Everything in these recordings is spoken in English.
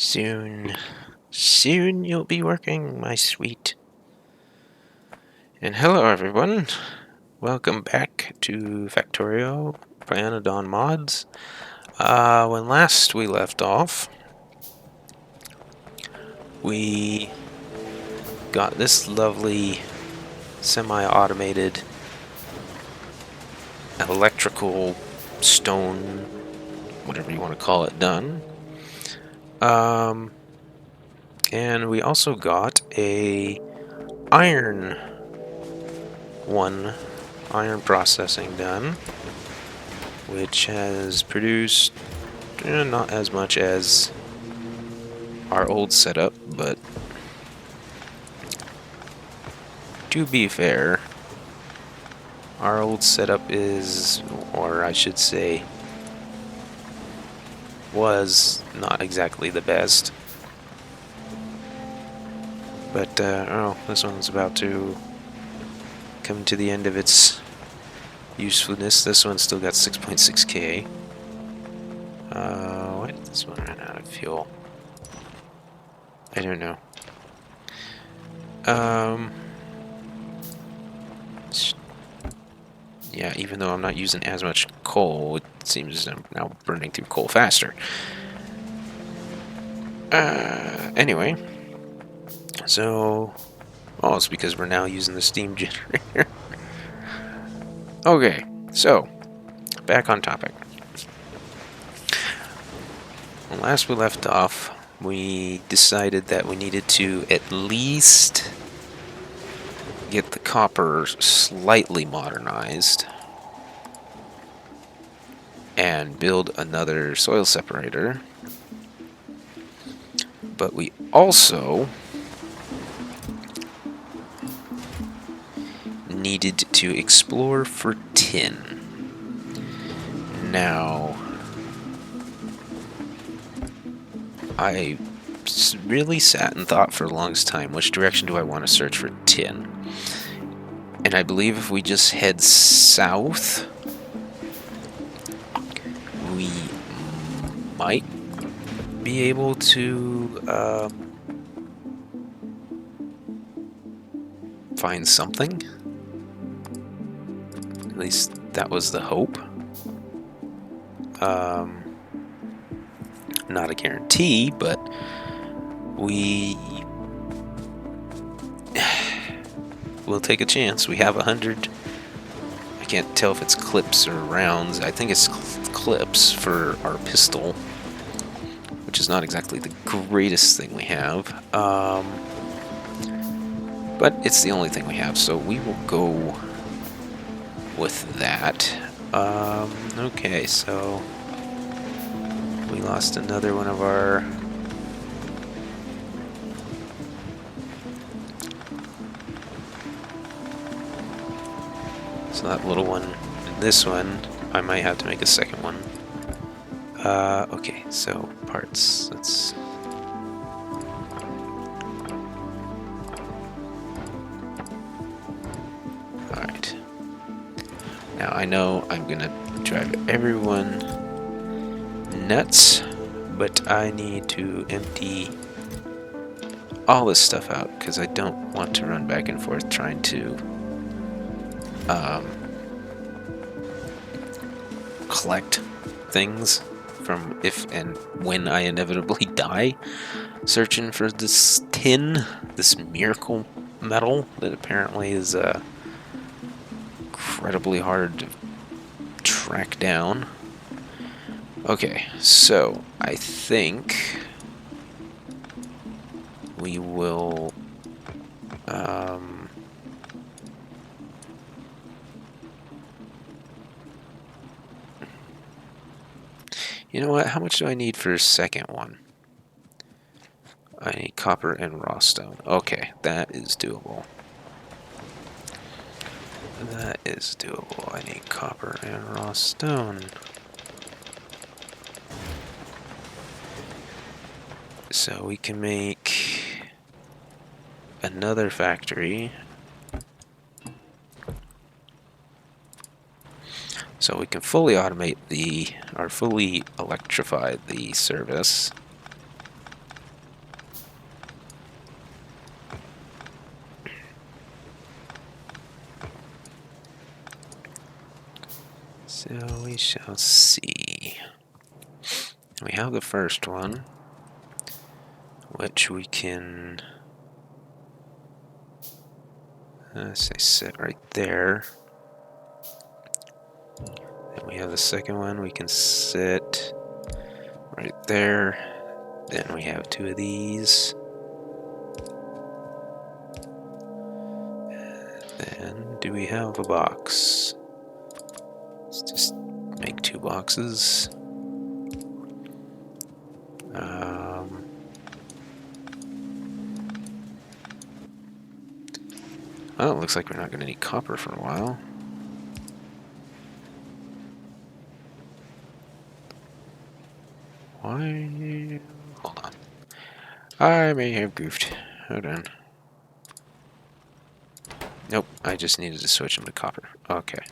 Soon, soon you'll be working, my sweet. And hello, everyone. Welcome back to Factorio Prianodon Mods. When last we left off, we got this lovely semi-automated electrical stone, whatever you want to call it, done. And we also got a iron processing done, which has produced not as much as our old setup, but to be fair, our old setup is, or I should say, was not exactly the best. But, oh, this one's about to come to the end of its usefulness. This one's still got 6.6k. Why did this one run out of fuel? I don't know. Yeah, even though I'm not using as much coal, it seems I'm now burning through coal faster. Anyway. So, oh, it's because we're now using the steam generator. Okay, so, back on topic. When last we left off, we decided that we needed to at least get the copper slightly modernized and build another soil separator. But we also needed to explore for tin. Now, I really sat and thought for the longest time, which direction do I want to search for tin? And I believe if we just head south, we might be able to find something. At least that was the hope. Not a guarantee, but we'll take a chance. We have 100. I can't tell if it's clips or rounds. I think it's clips for our pistol, which is not exactly the greatest thing we have. But it's the only thing we have, so we will go with that. Okay, so we lost another one of our... So that little one, and this one, I might have to make a second one. Okay, so parts, let's... Alright. Now I know I'm gonna drive everyone nuts, but I need to empty all this stuff out because I don't want to run back and forth trying to collect things from if and when I inevitably die searching for this tin, this miracle metal that apparently is incredibly hard to track down. Okay, so I think we will you know what? How much do I need for a second one? I need copper and raw stone. Okay, that is doable. That is doable. I need copper and raw stone. So we can make another factory. So we can fully automate or fully electrify the service. So we shall see. We have the first one, which we can say set right there. Then we have the second one, we can sit right there. Then we have two of these. Then do we have a box? Let's just make two boxes. Well, it looks like we're not going to need copper for a while. Why? Hold on. I may have goofed. Hold on. Nope, I just needed to switch them to copper. Okay.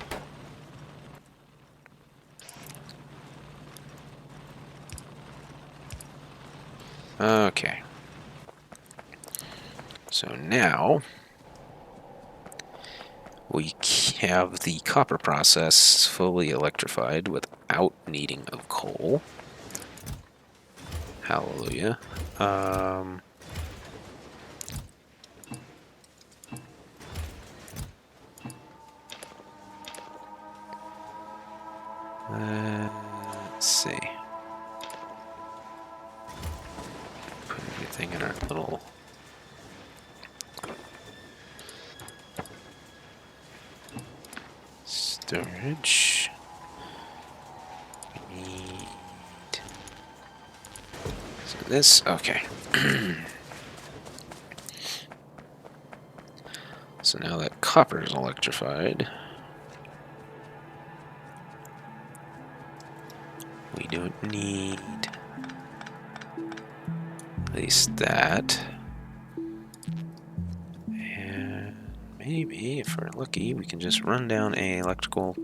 Okay. So now we have the copper process fully electrified without needing of coal. Hallelujah. Let's see. Put everything in our little storage. We need this. Okay. So now that copper is electrified, we don't need at least that. And maybe, if we're lucky, we can just run down a electrical.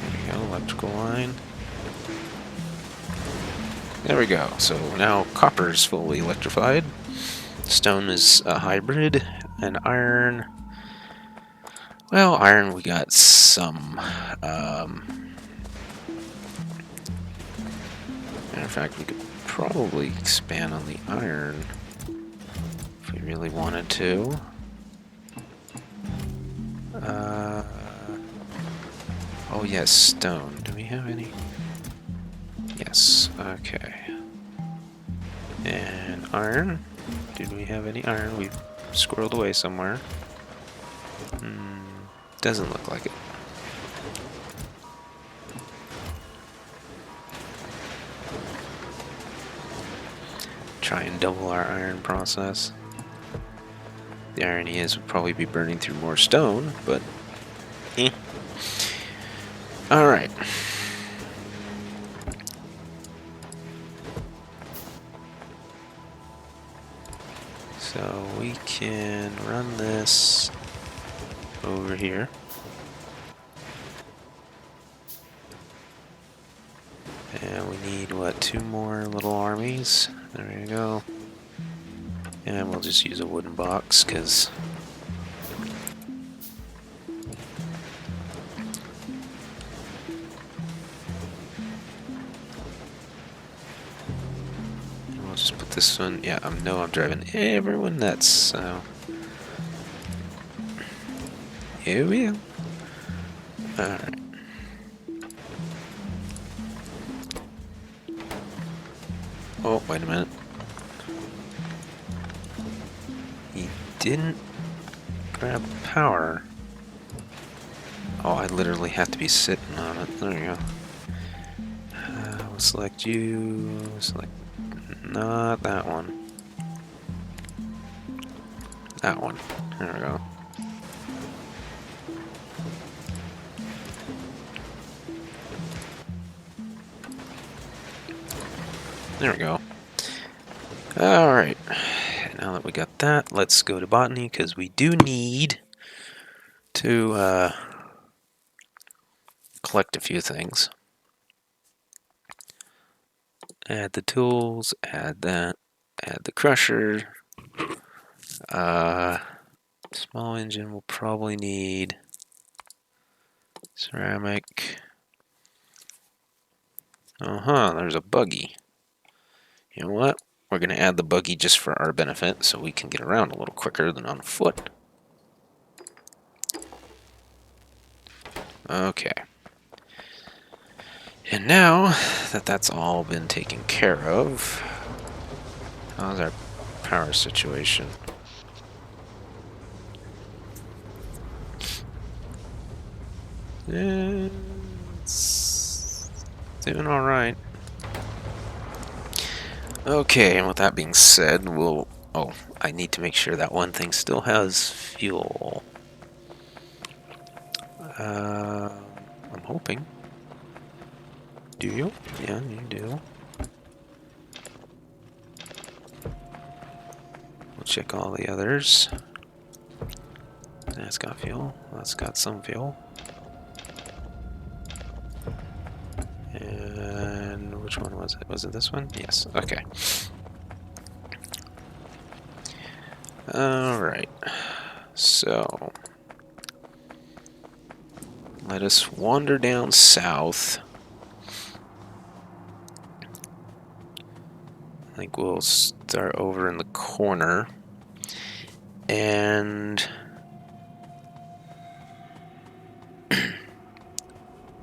There we go, electrical line. There we go. So now copper is fully electrified. Stone is a hybrid, and iron. Well, iron we got some. Matter of fact, we could probably expand on the iron if we really wanted to. Oh yes, stone. Do we have any? Yes, okay. And iron. Did we have any iron? We've squirreled away somewhere. Doesn't look like it. Try and double our iron process. The irony is we'll probably be burning through more stone, but eh. Alright. So we can run this over here. And we need, what, 2 more little armies? There you go. And we'll just use a wooden box, because we'll just put this one. Yeah, I'm driving everyone nuts, so here we go. Alright. Oh, wait a minute. He didn't grab power. Oh, I literally have to be sitting on it. There you go. We'll select you. Select not that one. That one. There we go. There we go. Alright. Now that we got that, let's go to botany, because we do need to collect a few things. Add the tools, add that, add the crusher. Small engine will probably need ceramic. There's a buggy. You know what? We're going to add the buggy just for our benefit so we can get around a little quicker than on foot. Okay. And now that that's all been taken care of, how's our power situation? It's doing all right. Okay, and with that being said, we'll... Oh, I need to make sure that one thing still has fuel. I'm hoping. Do you? Yeah, you do. We'll check all the others. That's got fuel. That's got some fuel. And which one was it? Was it this one? Yes. Okay. Alright. So, let us wander down south. I think we'll start over in the corner. And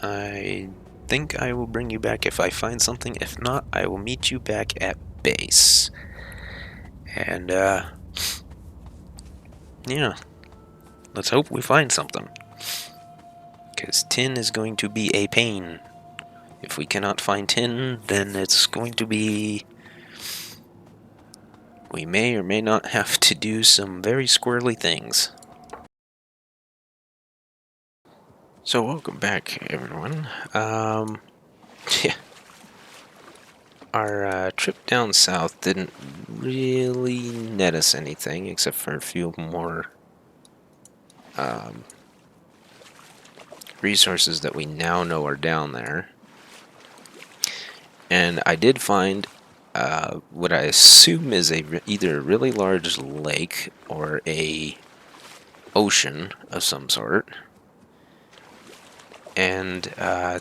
I think I will bring you back if I find something. If not, I will meet you back at base. And, yeah. Let's hope we find something. Because tin is going to be a pain. If we cannot find tin, then it's going to be... We may or may not have to do some very squirrely things. So welcome back, everyone. Yeah. Our trip down south didn't really net us anything, except for a few more resources that we now know are down there. And I did find what I assume is either a really large lake or a ocean of some sort. And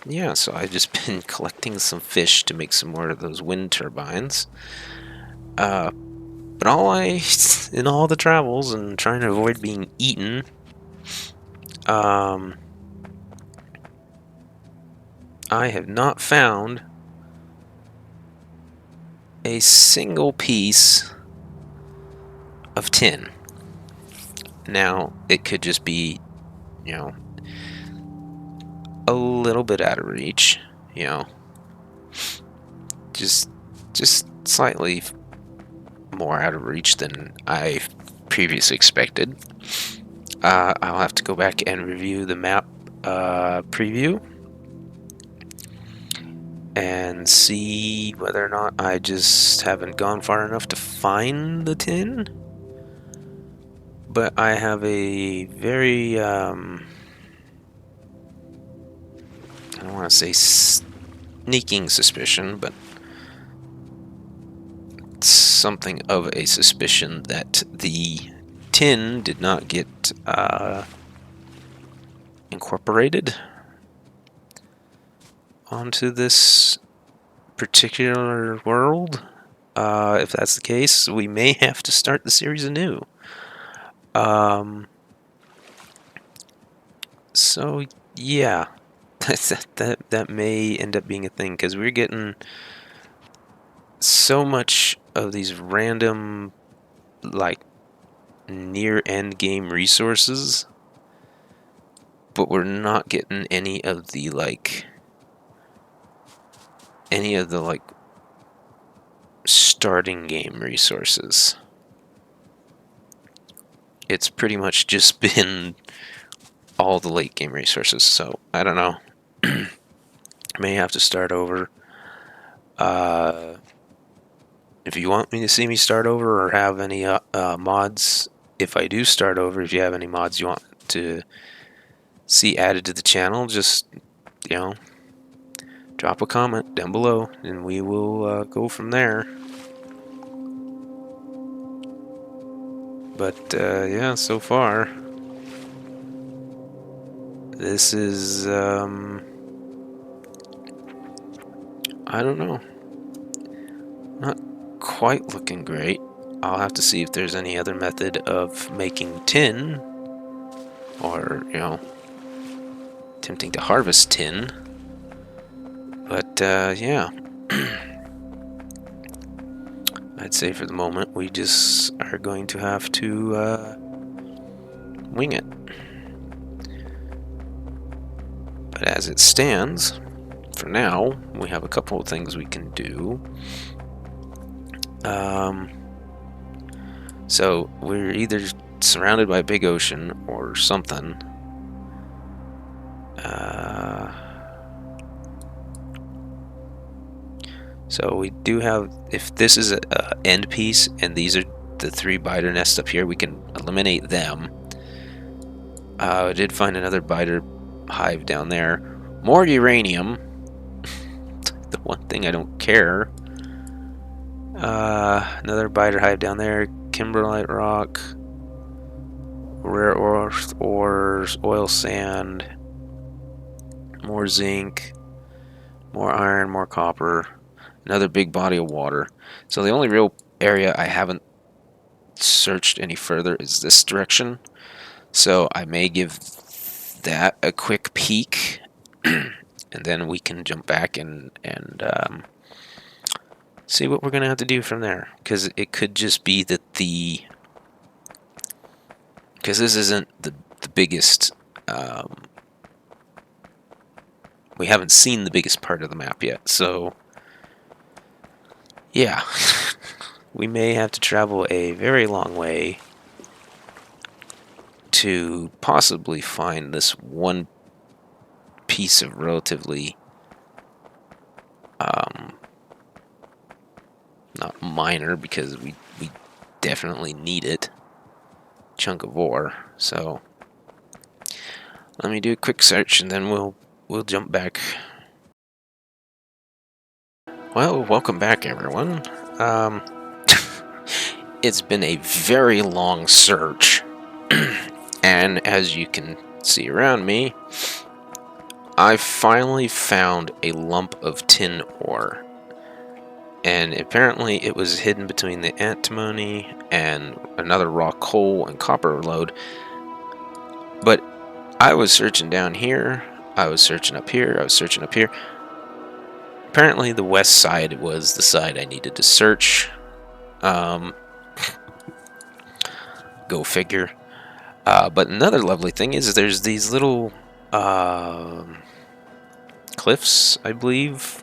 yeah, so I've just been collecting some fish to make some more of those wind turbines. But in all the travels and trying to avoid being eaten, I have not found a single piece of tin. Now, it could just be, you know, a little bit out of reach, you know, just slightly more out of reach than I previously expected. I'll have to go back and review the map preview and see whether or not I just haven't gone far enough to find the tin. But I have a very, I don't want to say sneaking suspicion, but something of a suspicion that the tin did not get incorporated onto this particular world. If that's the case, we may have to start the series anew. So yeah, that may end up being a thing, because we're getting so much of these random, like, near end game resources, but we're not getting any of the like starting game resources. It's pretty much just been all the late game resources, so I don't know. I may have to start over. If you want me to see me start over or have any mods, if I do start over, if you have any mods you want to see added to the channel, just, you know, drop a comment down below and we will go from there. But yeah, so far this is I don't know, not quite looking great. I'll have to see if there's any other method of making tin, or, you know, attempting to harvest tin. But yeah, I'd say for the moment we just are going to have to wing it. But as it stands, for now, we have a couple of things we can do. So we're either surrounded by a big ocean or something. So we do have, if this is a end piece and these are the 3 biter nests up here, we can eliminate them. I did find another biter hive down there. More uranium. The one thing I don't care. Another biter hive down there. Kimberlite rock. Rare ores, oil sand. More zinc. More iron, more copper. Another big body of water. So the only real area I haven't searched any further is this direction. So I may give that a quick peek, and then we can jump back and see what we're going to have to do from there. Because it could just be that because this isn't the biggest, we haven't seen the biggest part of the map yet, so yeah, we may have to travel a very long way to possibly find this one piece of relatively not minor, because we definitely need it, chunk of ore. So let me do a quick search and then we'll jump back. Well, welcome back everyone. It's been a very long search and as you can see around me, I finally found a lump of tin ore. And apparently it was hidden between the antimony and another raw coal and copper lode. But I was searching down here, I was searching up here, I was searching up here. Apparently the west side was the side I needed to search. Go figure. But another lovely thing is there's these little cliffs, I believe.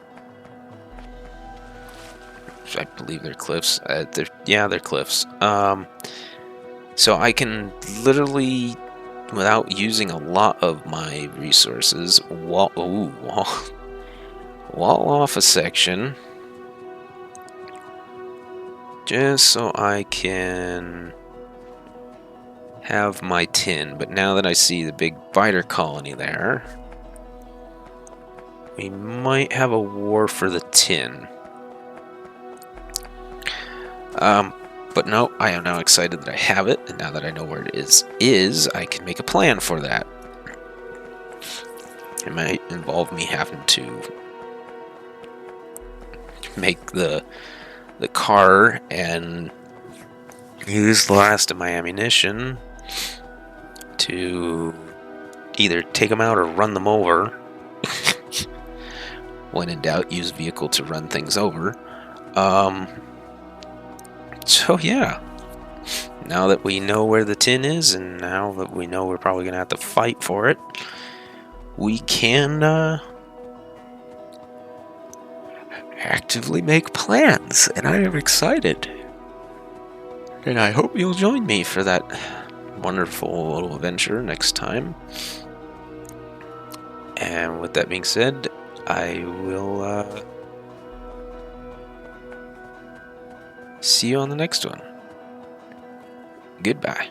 I believe they're cliffs. They're cliffs. So I can literally, without using a lot of my resources, wall off a section, just so I can have my tin. But now that I see the big biter colony there, we might have a war for the tin. But no, I am now excited that I have it, and now that I know where it is I can make a plan for that. It might involve me having to make the car and use the last of my ammunition to either take them out or run them over. When in doubt, use vehicle to run things over. So yeah, now that we know where the tin is, and now that we know we're probably going to have to fight for it, we can actively make plans, and I am excited. And I hope you'll join me for that wonderful little adventure next time. And with that being said, I will see you on the next one. Goodbye.